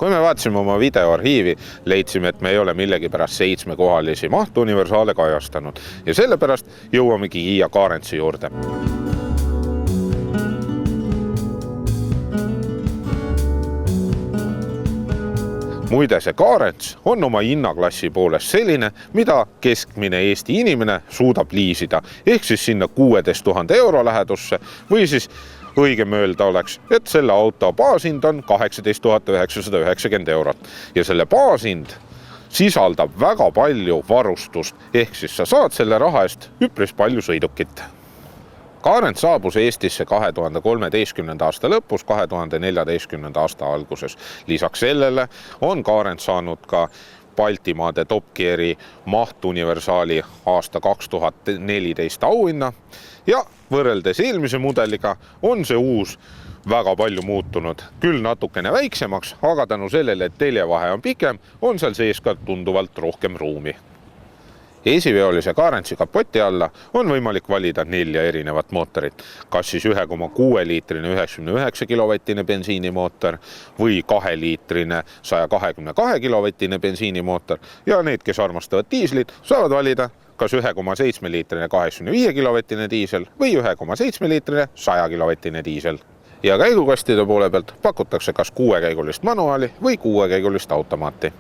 Kui me vaatasime oma videoarhiivi, leidsime, et me ei ole millegipärast 7-kohalisi mahtuniversaale kajastanud ja sellepärast jõuamegi Kia Carentsi juurde. Muide, see Carents on oma hinnaklassi poolest selline, mida keskmine Eesti inimene suudab liisida, ehk siis sinna 16 000 euro lähedusse või siis õigem öelda oleks, et selle auto baashind on 18 990 eurot ja selle baashind sisaldab väga palju varustust, ehk siis sa saad selle raha eest üpris palju sõidukit. Carents saabus Eestisse 2013. aasta lõpus, 2014. aasta alguses. Lisaks sellele on Carents saanud ka Baltimaade Top Geari mahtuniversaali aasta 2014 auhinna ja võrreldes eelmise mudeliga on see uus väga palju muutunud. Küll natukene väiksemaks, aga tänu sellele, et teljevahe on pikem, on seal sees ka tunduvalt rohkem ruumi. Esiveolise Carentsi kapoti alla on võimalik valida 4 erinevat mootorit, kas siis 1,6 liitrine 99 kilovatine bensiinimootor või 2 liitrine 122 kilovatine bensiinimootor ja need, kes armastavad diislid, saavad valida kas 1,7 liitrine 85 kilovatine diisel või 1,7 liitrine 100 kilovatine diisel. Ja käigukastide poole pealt pakutakse kas 6-käigulist manuaali või 6-käigulist automaati.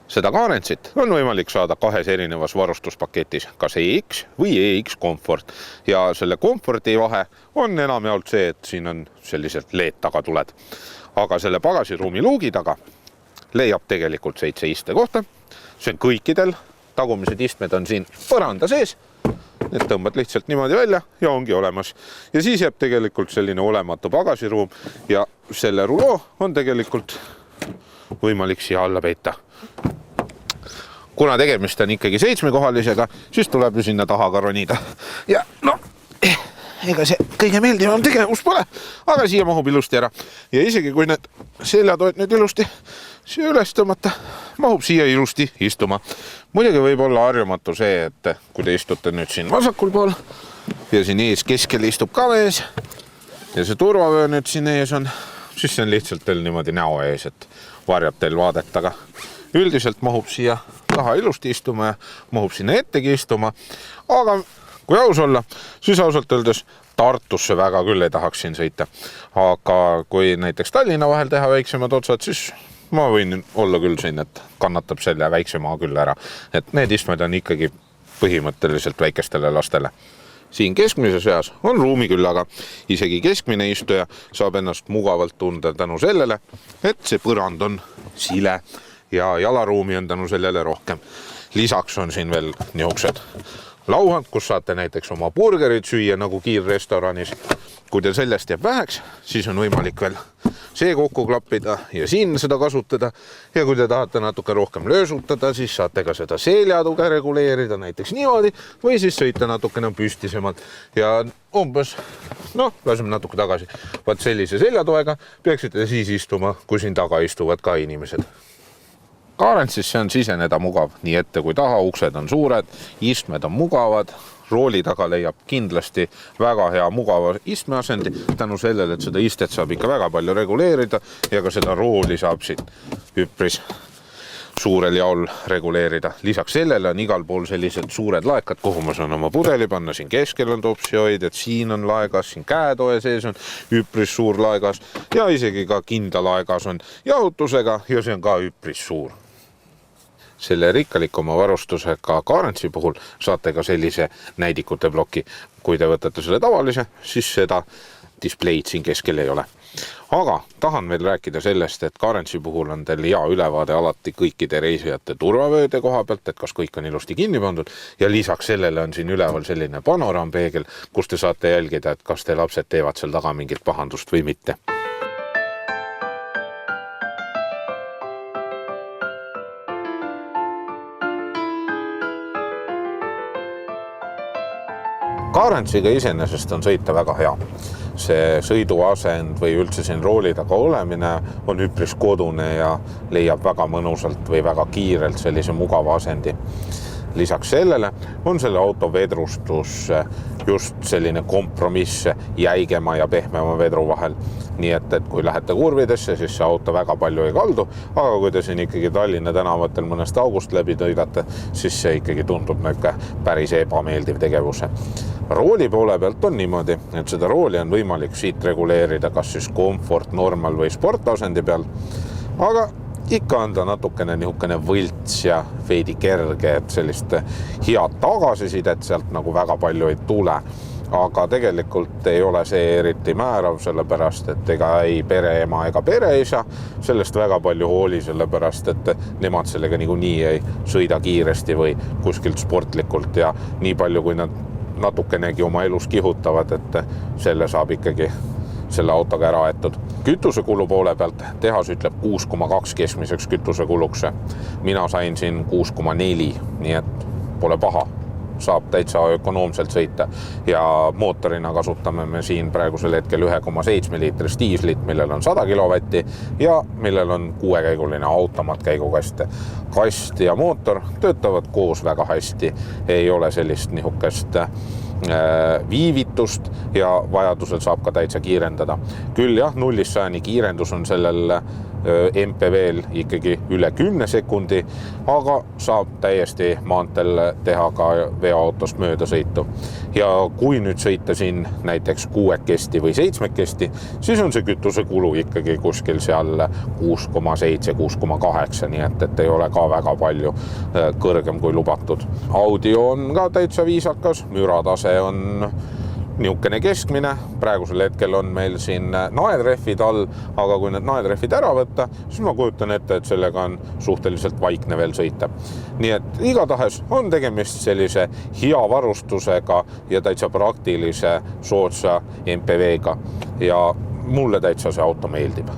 Seda Carentsit on võimalik saada 2 erinevas varustuspaketis, kas EX või EX Comfort. Ja selle Comforti vahe on enamjaolt see, et siin on sellised LED-tagatuled. Aga selle pagasiruumi luugi taga leiab tegelikult 7 istekohta. See on kõikidel. Tagumised istmed on siin põranda sees. Need tõmbad lihtsalt niimoodi välja ja ongi olemas. Ja siis jääb tegelikult selline olematu pagasiruum ja selle ruloo on tegelikult võimalik siia alla peita. Kuna tegemist on ikkagi 7-kohalisega, siis tuleb ju sinna taha ka ronida. Ja no, ega see kõige meeldivam tegevus pole, aga siia mahub ilusti ära. Ja isegi kui need seljatoed nüüd ilusti siia üles tõmmata, mahub siia ilusti istuma. Muidugi võib olla harjumatu see, et kui te istute nüüd siin vasakul pool ja siin ees keskel istub ka ees ja see turvavöö nüüd siin ees on, siis see on lihtsalt teil niimoodi näo ees, et varjab teil vaadet, aga üldiselt mahub siia taha ilusti istuma ja mahub sinna ettegi istuma. Aga kui aus olla, siis ausalt öeldes Tartusse väga küll ei tahaks siin sõita. Aga kui näiteks Tallinna vahel teha väiksemad otsad, siis ma võin olla küll siin, et kannatab selle väiksemaa küll ära. Et need istmed on ikkagi põhimõtteliselt väikestele lastele. Siin keskmise seas on ruumi küll, aga isegi keskmine istuja saab ennast mugavalt tunda tänu sellele, et see põrand on sile ja jalaruumi on tänu sellele rohkem. Lisaks on siin veel niisugused lauad, kus saate näiteks oma burgerid süüa nagu kiirrestoranis. Kui teil sellest jääb väheks, siis on võimalik veel see kokku klappida ja siin seda kasutada. Ja kui te tahate natuke rohkem löösutada, siis saate ka seda seljatuge reguleerida näiteks niimoodi või siis sõita natukene püstisemalt. Ja umbes, laseme natuke tagasi. Vaat sellise seljatoega peaksite siis istuma, kui siin taga istuvad ka inimesed. Carentsisse on siseneda mugav, nii ette kui taha, uksed on suured, istmed on mugavad, rooli taga leiab kindlasti väga hea mugava istmeasendi, tänu sellele, et seda istet saab ikka väga palju reguleerida ja ka seda rooli saab siit üpris suurel jaol reguleerida. Lisaks sellele on igal pool sellised suured laekad, kuhu ma saan oma pudeli panna, siin keskel on topsioid, et siin on laegas, siin käetoe sees on üpris suur laegas ja isegi ka kindla laegas on jahutusega ja see on ka üpris suur. Selle rikkalikuma varustusega Carentsi puhul saate ka sellise näidikute ploki. Kui te võtate selle tavalise, siis seda displeid siin keskel ei ole. Aga tahan veel rääkida sellest, et Carentsi puhul on teil hea ülevaade alati kõikide reisijate turvavööde koha pealt, et kas kõik on ilusti kinni pandud ja lisaks sellele on siin üleval selline panoraampeegel, kus te saate jälgida, et kas te lapsed teevad seal taga mingit pahandust või mitte. Carentsiga iseenesest on sõita väga hea. See sõiduasend või üldse siin rooli taga olemine on üpris kodune ja leiab väga mõnusalt või väga kiirelt sellise mugava asendi. lisaks sellele on selle auto vedrustus just selline kompromiss jäigema ja pehmema vedru vahel. Nii et kui lähete kurvidesse, siis see auto väga palju ei kaldu, aga kui te siin ikkagi Tallinna tänavatel mõnest august läbi tõidate, siis see ikkagi tundub päris ebameeldiv tegevuse. Rooli poole pealt on niimoodi, et seda rooli on võimalik siit reguleerida kas siis komfort, normal või sportasendi peal, aga ikka on ta natukene nihukene võlts ja veidi kerge, et sellist head tagasisidet sealt nagu väga palju ei tule. Aga tegelikult ei ole see eriti määrav, sellepärast, et ega ei pereema ega pereisa sellest väga palju hooli, sellepärast, et nemad sellega niikuinii ei sõida kiiresti või kuskilt sportlikult ja nii palju, kui nad natukenegi oma elus kihutavad, et selle saab ikkagi selle autoga ära aetud. Kütusekulu poole pealt tehas ütleb 6,2 keskmiseks kütusekuluks. Mina sain siin 6,4, nii et pole paha. Saab täitsa ökonoomselt sõita ja mootorina kasutame me siin praegusel hetkel 1,7 liitrist diislit, millel on 100 kilovatti ja millel on 6-käiguline automaatkäigukast. Kast ja mootor töötavad koos väga hästi, ei ole sellist nihukest viivitust ja vajadusel saab ka täitsa kiirendada. Küll jah, 0-100 kiirendus on sellel MPV-l ikkagi üle 10 sekundi, aga saab täiesti maanteel teha ka veoautost mööda sõitu. Ja kui nüüd sõita siin näiteks 6 või 7, siis on see kütusekulu ikkagi kuskil seal 6,7, 6,8, nii et ei ole ka väga palju kõrgem kui lubatud. Audio on ka täitsa viisakas, müratase on niukene keskmine, praegusel hetkel on meil siin naedrehvid all, aga kui need naedrehvid ära võtta, siis ma kujutan ette, et sellega on suhteliselt vaikne veel sõita. Nii et igatahes on tegemist sellise hea varustusega ja täitsa praktilise soodsa MPV-ga ja mulle täitsa see auto meeldib.